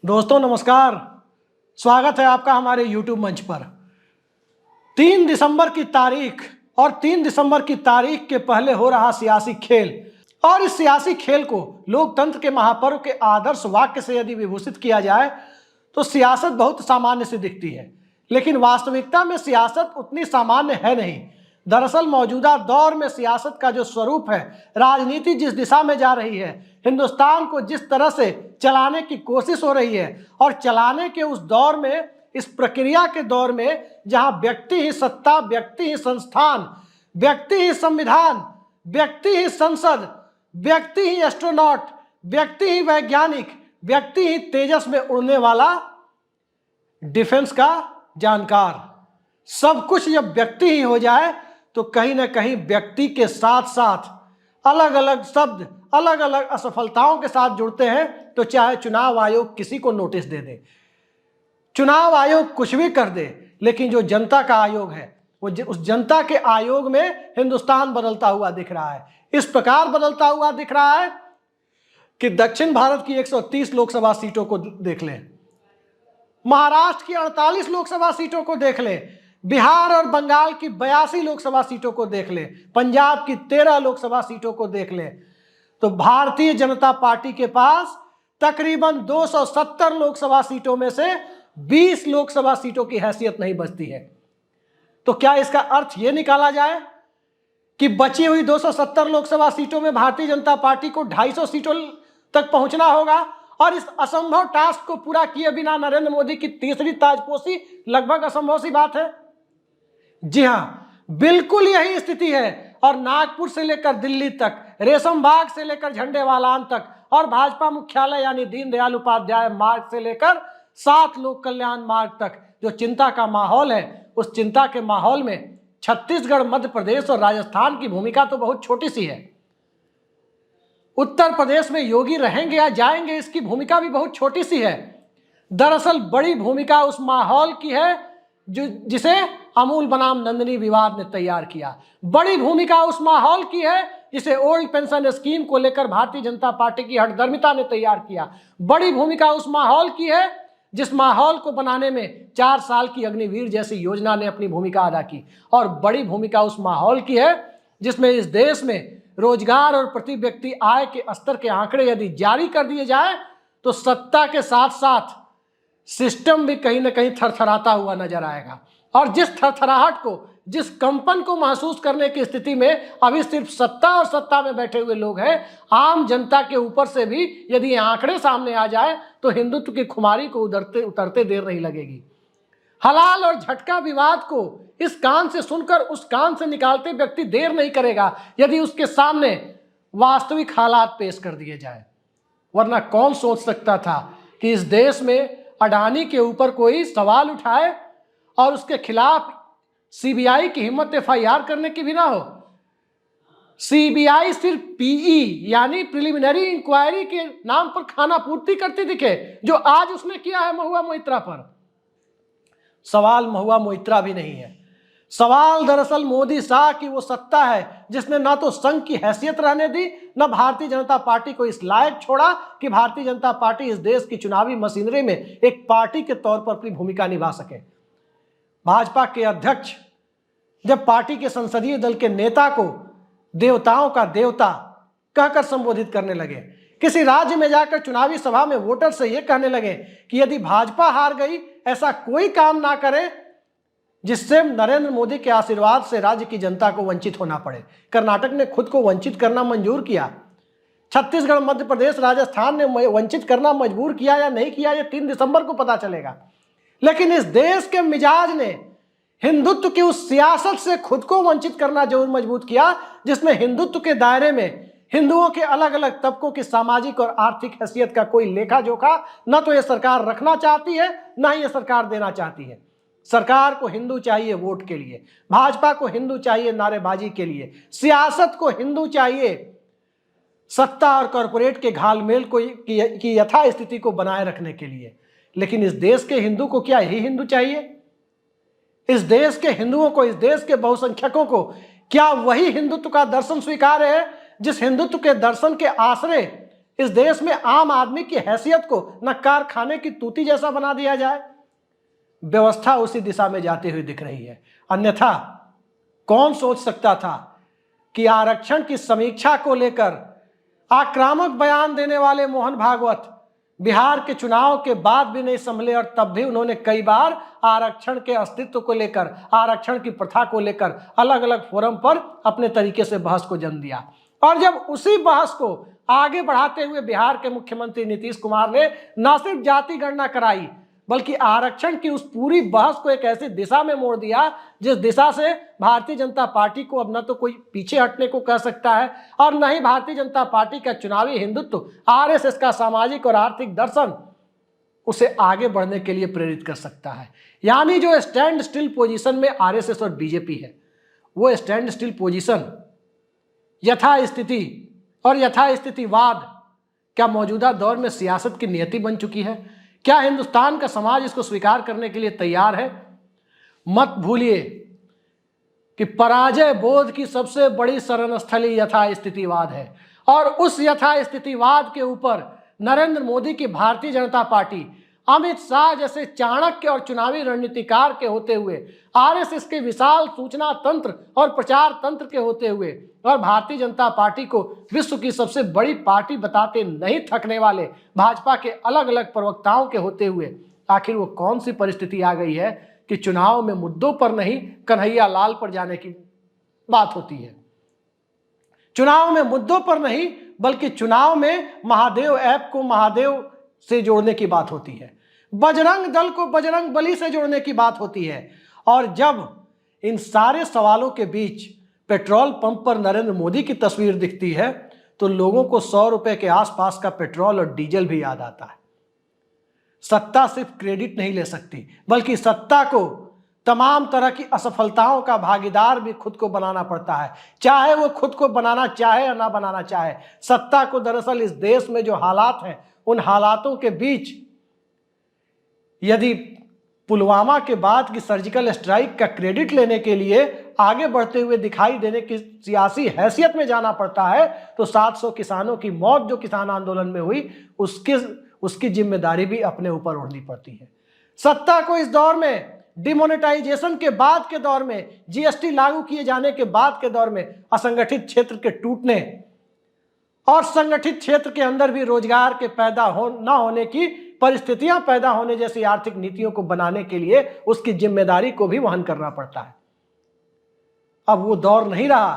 दोस्तों नमस्कार। स्वागत है आपका हमारे YouTube मंच पर। 3 दिसंबर की तारीख और 3 दिसंबर की तारीख के पहले हो रहा सियासी खेल, और इस सियासी खेल को लोकतंत्र के महापर्व के आदर्श वाक्य से यदि विभूषित किया जाए तो सियासत बहुत सामान्य सी दिखती है, लेकिन वास्तविकता में सियासत उतनी सामान्य है नहीं। दरअसल मौजूदा दौर में सियासत का जो स्वरूप है, राजनीति जिस दिशा में जा रही है, हिंदुस्तान को जिस तरह से चलाने की कोशिश हो रही है, और चलाने के उस दौर में, इस प्रक्रिया के दौर में जहां व्यक्ति ही सत्ता, व्यक्ति ही संस्थान, व्यक्ति ही संविधान, व्यक्ति ही संसद, व्यक्ति ही एस्ट्रोनॉट, व्यक्ति ही वैज्ञानिक, व्यक्ति ही तेजस में उड़ने वाला डिफेंस का जानकार, सब कुछ जब व्यक्ति ही हो जाए तो कहीं ना कहीं व्यक्ति के साथ साथ अलग अलग शब्द अलग अलग असफलताओं के साथ जुड़ते हैं। तो चाहे चुनाव आयोग किसी को नोटिस दे दे, चुनाव आयोग कुछ भी कर दे, लेकिन जो जनता का आयोग है वो उस जनता के आयोग में हिंदुस्तान बदलता हुआ दिख रहा है। इस प्रकार बदलता हुआ दिख रहा है कि दक्षिण भारत की 130 लोकसभा सीटों को देख लें, महाराष्ट्र की 48 लोकसभा सीटों को देख लें, बिहार और बंगाल की 82 लोकसभा सीटों को देख लें, पंजाब की 13 लोकसभा सीटों को देख लें, तो भारतीय जनता पार्टी के पास तकरीबन 270 लोकसभा सीटों में से 20 लोकसभा सीटों की हैसियत नहीं बचती है। तो क्या इसका अर्थ यह निकाला जाए कि बची हुई 270 लोकसभा सीटों में भारतीय जनता पार्टी को 250 सीटों तक पहुंचना होगा, और इस असंभव टास्क को पूरा किए बिना नरेंद्र मोदी की तीसरी ताजपोशी लगभग असंभव सी बात है। जी हां, बिल्कुल यही स्थिति है। और नागपुर से लेकर दिल्ली तक, रेशम बाग से लेकर झंडेवालान तक, और भाजपा मुख्यालय यानी दीनदयाल उपाध्याय मार्ग से लेकर 7 लोक कल्याण मार्ग तक जो चिंता का माहौल है, उस चिंता के माहौल में छत्तीसगढ़, मध्य प्रदेश और राजस्थान की भूमिका तो बहुत छोटी सी है। उत्तर प्रदेश में योगी रहेंगे या जाएंगे, इसकी भूमिका भी बहुत छोटी सी है। दरअसल बड़ी भूमिका उस माहौल की है जिसे अमूल बनाम नंदिनी विवाद ने तैयार किया। बड़ी भूमिका उस माहौल की है जिसे ओल्ड पेंशन स्कीम को लेकर भारतीय जनता पार्टी की हठधर्मिता ने तैयार किया। बड़ी भूमिका उस माहौल की है जिस माहौल को बनाने में 4 साल की अग्निवीर जैसी योजना ने अपनी भूमिका अदा की। और बड़ी भूमिका उस माहौल की है जिसमें इस देश में रोजगार और प्रति व्यक्ति आय के स्तर के आंकड़े यदि जारी कर दिए जाए तो सत्ता के साथ साथ सिस्टम भी कहीं ना कहीं थरथराता हुआ नजर आएगा। और जिस थरथराहट को, जिस कंपन को महसूस करने की स्थिति में अभी सिर्फ सत्ता और सत्ता में बैठे हुए लोग हैं, आम जनता के ऊपर से भी यदि आंकड़े सामने आ जाए तो हिंदुत्व की खुमारी को उतरते देर नहीं लगेगी। हलाल और झटका विवाद को इस कान से सुनकर उस कान से निकालते व्यक्ति देर नहीं करेगा यदि उसके सामने वास्तविक हालात पेश कर दिए जाए। वरना कौन सोच सकता था कि इस देश में अडानी के ऊपर कोई सवाल उठाए और उसके खिलाफ सीबीआई की हिम्मत एफआईआर करने की भी ना हो। सीबीआई सिर्फ पीई यानी प्रिलिमिनरी इंक्वायरी के नाम पर खाना पूर्ति करती दिखे, जो आज उसने किया है महुआ मोइत्रा पर। सवाल महुआ मोइत्रा भी नहीं है, सवाल दरअसल मोदी शाह की वो सत्ता है जिसने ना तो संघ की हैसियत रहने दी, न भारतीय जनता पार्टी को इस लायक छोड़ा कि भारतीय जनता पार्टी इस देश की चुनावी मशीनरी में एक पार्टी के तौर पर अपनी भूमिका निभा सके। भाजपा के अध्यक्ष जब पार्टी के संसदीय दल के नेता को देवताओं का देवता कहकर संबोधित करने लगे, किसी राज्य में जाकर चुनावी सभा में वोटर से यह कहने लगे कि यदि भाजपा हार गई, ऐसा कोई काम ना करे जिससे नरेंद्र मोदी के आशीर्वाद से राज्य की जनता को वंचित होना पड़े। कर्नाटक ने खुद को वंचित करना मंजूर किया, छत्तीसगढ़, मध्य प्रदेश, राजस्थान ने वंचित करना मजबूर किया या नहीं किया, यह 3 दिसंबर को पता चलेगा। लेकिन इस देश के मिजाज ने हिंदुत्व की उस सियासत से खुद को वंचित करना जरूर मजबूत किया जिसमें हिंदुत्व के दायरे में हिंदुओं के अलग अलग तबकों की सामाजिक और आर्थिक हैसियत का कोई लेखा जोखा न तो यह सरकार रखना चाहती है, न ही यह सरकार देना चाहती है। सरकार को हिंदू चाहिए वोट के लिए, भाजपा को हिंदू चाहिए नारेबाजी के लिए, सियासत को हिंदू चाहिए सत्ता और कॉरपोरेट के घालमेल को की यथा स्थिति को बनाए रखने के लिए। लेकिन इस देश के हिंदू को क्या यही हिंदू चाहिए? इस देश के हिंदुओं को, इस देश के बहुसंख्यकों को क्या वही हिंदुत्व का दर्शन स्वीकार है जिस हिंदुत्व के दर्शन के आश्रय इस देश में आम आदमी की हैसियत को न कारखाने की तूती जैसा बना दिया जाए। व्यवस्था उसी दिशा में जाती हुई दिख रही है। अन्यथा कौन सोच सकता था कि आरक्षण की समीक्षा को लेकर आक्रामक बयान देने वाले मोहन भागवत बिहार के चुनाव के बाद भी नहीं संभले, और तब भी उन्होंने कई बार आरक्षण के अस्तित्व को लेकर, आरक्षण की प्रथा को लेकर अलग अलग फोरम पर अपने तरीके से बहस को जन्म दिया। और जब उसी बहस को आगे बढ़ाते हुए बिहार के मुख्यमंत्री नीतीश कुमार ने न सिर्फ जाति गणना कराई, बल्कि आरक्षण की उस पूरी बहस को एक ऐसी दिशा में मोड़ दिया जिस दिशा से भारतीय जनता पार्टी को अब न तो कोई पीछे हटने को कह सकता है और न ही भारतीय जनता पार्टी का चुनावी हिंदुत्व, आरएसएस का सामाजिक और आर्थिक दर्शन उसे आगे बढ़ने के लिए प्रेरित कर सकता है। यानी जो स्टैंड स्टिल पोजीशन में आरएसएस और बीजेपी है, वो स्टैंड स्टिल पोजीशन यथास्थिति और यथास्थितिवाद क्या मौजूदा दौर में सियासत की नियति बन चुकी है? क्या हिंदुस्तान का समाज इसको स्वीकार करने के लिए तैयार है? मत भूलिए कि पराजय बोध की सबसे बड़ी शरणस्थली यथास्थितिवाद है, और उस यथास्थितिवाद के ऊपर नरेंद्र मोदी की भारतीय जनता पार्टी, अमित शाह जैसे चाणक्य और चुनावी रणनीतिकार के होते हुए, आरएसएस के विशाल सूचना तंत्र और प्रचार तंत्र के होते हुए, और भारतीय जनता पार्टी को विश्व की सबसे बड़ी पार्टी बताते नहीं थकने वाले भाजपा के अलग अलग प्रवक्ताओं के होते हुए, आखिर वो कौन सी परिस्थिति आ गई है कि चुनाव में मुद्दों पर नहीं कन्हैया लाल पर जाने की बात होती है? चुनाव में मुद्दों पर नहीं बल्कि चुनाव में महादेव ऐप को महादेव से जोड़ने की बात होती है, बजरंग दल को बजरंग बली से जोड़ने की बात होती है। और जब इन सारे सवालों के बीच पेट्रोल पंप पर नरेंद्र मोदी की तस्वीर दिखती है तो लोगों को 100 रुपए के आसपास का पेट्रोल और डीजल भी याद आता है। सत्ता सिर्फ क्रेडिट नहीं ले सकती, बल्कि सत्ता को तमाम तरह की असफलताओं का भागीदार भी खुद को बनाना पड़ता है, चाहे वो खुद को बनाना चाहे या ना बनाना चाहे। सत्ता को दरअसल इस देश में जो हालात हैं, उन हालातों के बीच यदि पुलवामा के बाद की सर्जिकल स्ट्राइक का क्रेडिट लेने के लिए आगे बढ़ते हुए दिखाई देने की सियासी हैसियत में जाना पड़ता है, तो 700 किसानों की मौत जो किसान आंदोलन में हुई, उसकी जिम्मेदारी भी अपने ऊपर उठानी पड़ती है। सत्ता को इस दौर में, डिमोनेटाइजेशन के बाद के दौर में, जीएसटी लागू किए जाने के बाद के दौर में असंगठित क्षेत्र के टूटने और संगठित क्षेत्र के अंदर भी रोजगार के न होने की परिस्थितियां पैदा होने जैसी आर्थिक नीतियों को बनाने के लिए उसकी जिम्मेदारी को भी वहन करना पड़ता है। अब वो दौर नहीं रहा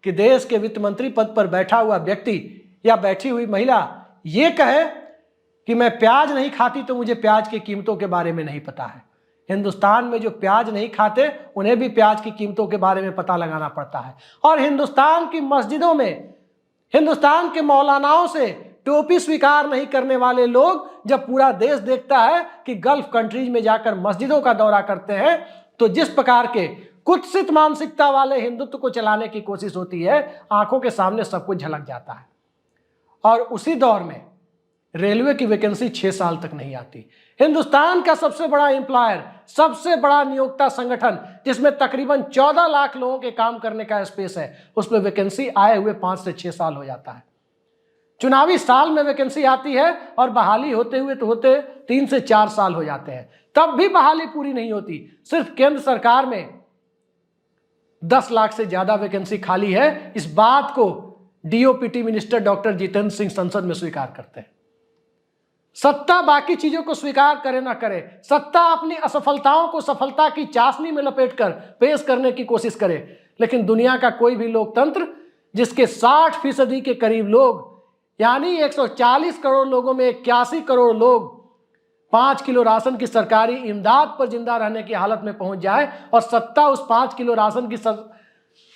कि देश के वित्त मंत्री पद पर बैठा हुआ व्यक्ति या बैठी हुई महिला ये कहे कि मैं प्याज नहीं खाती तो मुझे प्याज की कीमतों के बारे में नहीं पता है। हिंदुस्तान में जो प्याज नहीं खाते उन्हें भी प्याज की कीमतों के बारे में पता लगाना पड़ता है। और हिंदुस्तान की मस्जिदों में, हिंदुस्तान के मौलानाओं से टोपी स्वीकार नहीं करने वाले लोग जब पूरा देश देखता है कि गल्फ कंट्रीज में जाकर मस्जिदों का दौरा करते हैं, तो जिस प्रकार के कुत्सित मानसिकता वाले हिंदुत्व को चलाने की कोशिश होती है, आंखों के सामने सब कुछ झलक जाता है। और उसी दौर में रेलवे की वैकेंसी 6 साल तक नहीं आती। हिंदुस्तान का सबसे बड़ा एम्प्लॉयर, सबसे बड़ा नियोक्ता संगठन जिसमें तकरीबन 14 लाख लोगों के काम करने का स्पेस है, उसमें वैकेंसी आए हुए 5 से 6 साल हो जाता है। चुनावी साल में वैकेंसी आती है और बहाली होते हुए तो होते 3 से 4 साल हो जाते हैं, तब भी बहाली पूरी नहीं होती। सिर्फ केंद्र सरकार में 10 लाख से ज्यादा वैकेंसी खाली है। इस बात को DOPT minister doctor Jitendra Singh संसद में स्वीकार करते हैं। सत्ता बाकी चीजों को स्वीकार करे ना करे, सत्ता अपनी असफलताओं को सफलता की चाशनी में लपेटकर पेश करने की कोशिश करे, लेकिन दुनिया का कोई भी लोकतंत्र जिसके 60% के करीब लोग, यानी 140 करोड़ लोगों में 81 करोड़ लोग 5 किलो राशन की सरकारी इमदाद पर जिंदा रहने की हालत में पहुंच जाए, और सत्ता उस 5 किलो राशन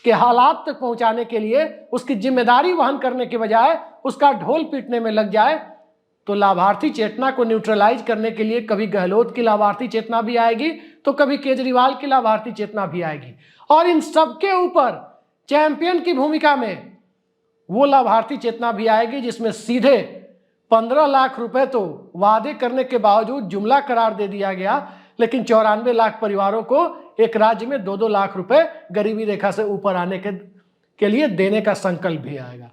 के हालात तक पहुंचाने के लिए उसकी जिम्मेदारी वहन करने के बजाय उसका ढोल पीटने में लग जाए, तो लाभार्थी चेतना को न्यूट्रलाइज करने के लिए कभी गहलोत की लाभार्थी चेतना भी आएगी तो कभी केजरीवाल की लाभार्थी चेतना भी आएगी। और इन सबके ऊपर चैंपियन की भूमिका में वो लाभार्थी चेतना भी आएगी जिसमें सीधे 15 लाख रुपए तो वादे करने के बावजूद जुमला करार दे दिया गया, लेकिन 94 लाख परिवारों को एक राज्य में 2-2 लाख रुपए गरीबी रेखा से ऊपर आने के लिए देने का संकल्प भी आएगा।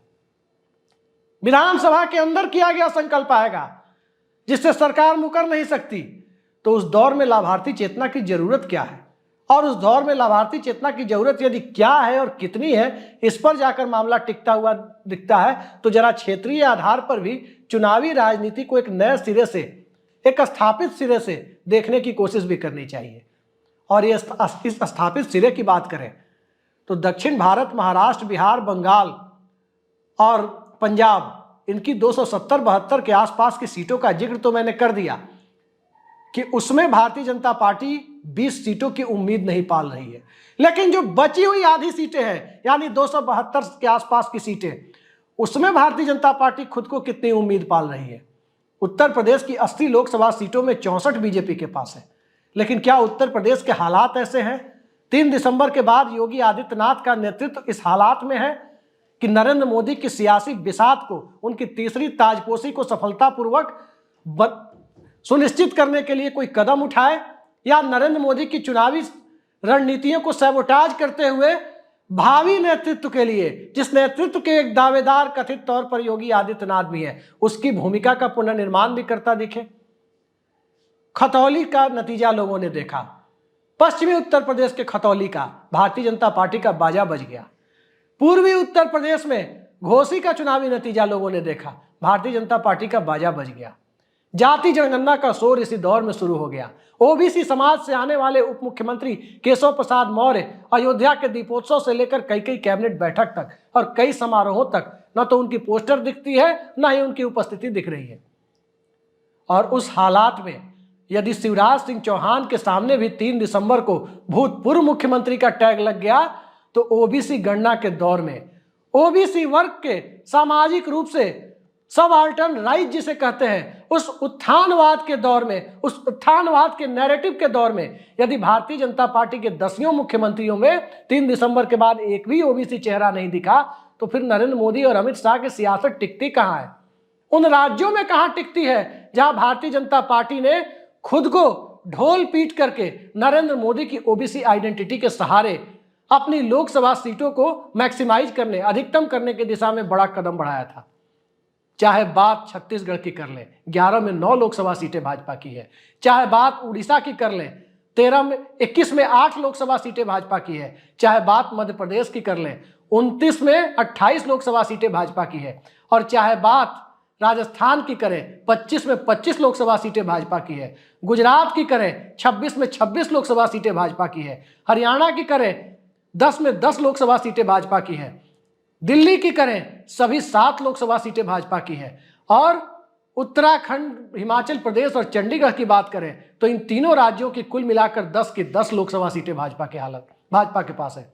विधानसभा के अंदर किया गया संकल्प आएगा जिससे सरकार मुकर नहीं सकती, तो उस दौर में लाभार्थी चेतना की जरूरत क्या है, और उस दौर में लाभार्थी चेतना की जरूरत यदि क्या है और कितनी है, इस पर जाकर मामला टिकता हुआ दिखता है। तो जरा क्षेत्रीय आधार पर भी चुनावी राजनीति को एक नए सिरे से, एक स्थापित सिरे से देखने की कोशिश भी करनी चाहिए। और ये इस स्थापित सिरे की बात करें तो दक्षिण भारत, महाराष्ट्र, बिहार, बंगाल और पंजाब, इनकी 270-72 के आसपास की सीटों का जिक्र तो मैंने कर दिया कि उसमें भारतीय जनता पार्टी 20 सीटों की उम्मीद नहीं पाल रही है। लेकिन जो बची हुई आधी सीटें हैं, यानी 272 के आसपास की सीटें, उसमें भारतीय जनता पार्टी खुद को कितनी उम्मीद पाल रही है। उत्तर प्रदेश की 80 लोकसभा सीटों में 64 बीजेपी के पास है। लेकिन क्या उत्तर प्रदेश के हालात ऐसे हैं? 3 दिसंबर के बाद योगी आदित्यनाथ का नेतृत्व इस हालात में है कि नरेंद्र मोदी की सियासी बिसात को, उनकी तीसरी ताजपोशी को सफलतापूर्वक सुनिश्चित करने के लिए कोई कदम उठाए, या नरेंद्र मोदी की चुनावी रणनीतियों को सैबोटाज करते हुए भावी नेतृत्व के लिए, जिस नेतृत्व के एक दावेदार कथित तौर पर योगी आदित्यनाथ भी है, उसकी भूमिका का पुनर्निर्माण भी करता दिखे। खतौली का नतीजा लोगों ने देखा, पश्चिमी उत्तर प्रदेश के खतौली का भारतीय जनता पार्टी का बाजा बज गया। पूर्वी उत्तर प्रदेश में घोसी का चुनावी नतीजा लोगों ने देखा, भारतीय जनता पार्टी का बाजा बज गया। जाति जनगणना का शोर इसी दौर में शुरू हो गया। ओबीसी समाज से आने वाले उप मुख्यमंत्री केशव प्रसाद मौर्य अयोध्या के दीपोत्सव से लेकर कई कैबिनेट बैठक तक और कई समारोहों तक न तो उनकी पोस्टर दिखती है, न ही उनकी उपस्थिति दिख रही है। और उस हालात में यदि शिवराज सिंह चौहान के सामने भी 3 दिसंबर को भूतपूर्व मुख्यमंत्री का टैग लग गया, तो ओबीसी गणना के दौर में ओबीसी वर्ग के सामाजिक रूप से सबऑल्टर्न राइट जिसे कहते हैं, उस उत्थानवाद के दौर में, उस उत्थानवाद के नैरेटिव के दौर में यदि भारतीय जनता पार्टी के 10 मुख्यमंत्रियों में 3 दिसंबर के बाद एक भी ओबीसी चेहरा नहीं दिखा, तो फिर नरेंद्र मोदी और अमित शाह की सियासत टिकती कहाँ है? उन राज्यों में कहाँ टिकती है जहां भारतीय जनता पार्टी ने खुद को ढोल पीट करके नरेंद्र मोदी की ओबीसी आइडेंटिटी के सहारे अपनी लोकसभा सीटों को मैक्सिमाइज करने, अधिकतम करने की दिशा में बड़ा कदम बढ़ाया था। चाहे बात छत्तीसगढ़ की कर लें, 11 में 9 लोकसभा सीटें भाजपा की है। चाहे बात उड़ीसा की कर लें, 21 में 8 लोकसभा सीटें भाजपा की है। चाहे बात मध्य प्रदेश की कर लें, 29 में 28 लोकसभा सीटें भाजपा की है। और चाहे बात राजस्थान की करें, 25 में 25 लोकसभा सीटें भाजपा की है। गुजरात की करें, 26 में 26 लोकसभा सीटें भाजपा की है। हरियाणा की करें, 10 में 10 लोकसभा सीटें भाजपा की है। दिल्ली की करें, सभी 7 लोकसभा सीटें भाजपा की है। और उत्तराखंड, हिमाचल प्रदेश और चंडीगढ़ की बात करें तो इन तीनों राज्यों की कुल मिलाकर 10 की 10 लोकसभा सीटें भाजपा के पास है।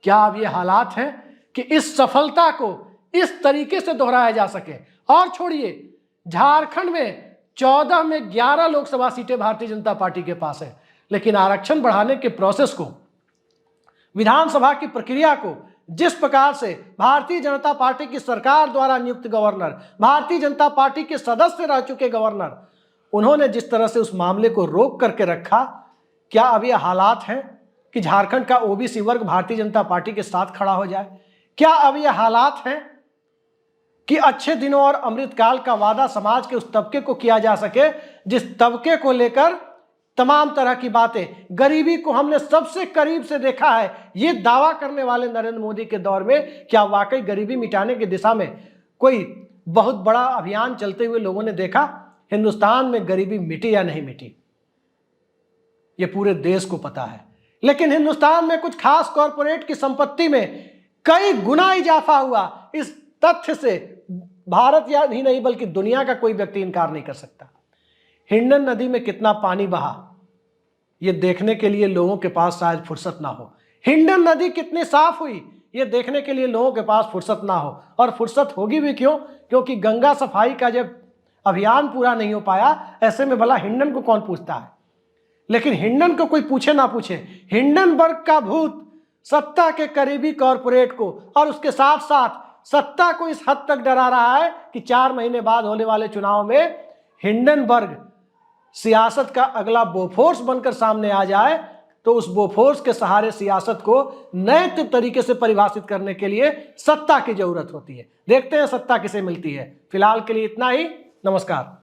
क्या अब ये हालात हैं कि इस सफलता को इस तरीके से दोहराया जा सके? और छोड़िए, झारखंड में 14 में 11 लोकसभा सीटें भारतीय जनता पार्टी के पास है, लेकिन आरक्षण बढ़ाने के प्रोसेस को, विधानसभा की प्रक्रिया को जिस प्रकार से भारतीय जनता पार्टी की सरकार द्वारा नियुक्त गवर्नर, भारतीय जनता पार्टी के सदस्य रह चुके गवर्नर, उन्होंने जिस तरह से उस मामले को रोक करके रखा, क्या अब ये हालात हैं कि झारखंड का ओबीसी वर्ग भारतीय जनता पार्टी के साथ खड़ा हो जाए? क्या अब ये हालात हैं कि अच्छे दिनों और अमृतकाल का वादा समाज के उस तबके को किया जा सके जिस तबके को लेकर तमाम तरह की बातें, गरीबी को हमने सबसे करीब से देखा है, ये दावा करने वाले नरेंद्र मोदी के दौर में क्या वाकई गरीबी मिटाने की दिशा में कोई बहुत बड़ा अभियान चलते हुए लोगों ने देखा? हिंदुस्तान में गरीबी मिटी या नहीं मिटी, ये पूरे देश को पता है। लेकिन हिंदुस्तान में कुछ खास कॉरपोरेट की संपत्ति में कई गुना इजाफा हुआ, इस तथ्य से भारत या ही नहीं बल्कि दुनिया का कोई व्यक्ति इनकार नहीं कर सकता। हिंडन नदी में कितना पानी बहा, यह देखने के लिए लोगों के पास शायद फुर्सत ना हो। हिंडन नदी कितनी साफ हुई, यह देखने के लिए लोगों के पास फुर्सत ना हो। और फुर्सत होगी भी क्यों? क्योंकि गंगा सफाई का जब अभियान पूरा नहीं हो पाया, ऐसे में भला हिंडन को कौन पूछता है? लेकिन हिंडन को कोई पूछे ना पूछे, हिंडनबर्ग का भूत सत्ता के करीबी कॉरपोरेट को और उसके साथ साथ सत्ता को इस हद तक डरा रहा है कि 4 महीने बाद होने वाले चुनाव में हिंडनबर्ग सियासत का अगला बोफोर्स बनकर सामने आ जाए, तो उस बोफोर्स के सहारे सियासत को नए तरीके से परिभाषित करने के लिए सत्ता की जरूरत होती है। देखते हैं सत्ता किसे मिलती है। फिलहाल के लिए इतना ही। नमस्कार।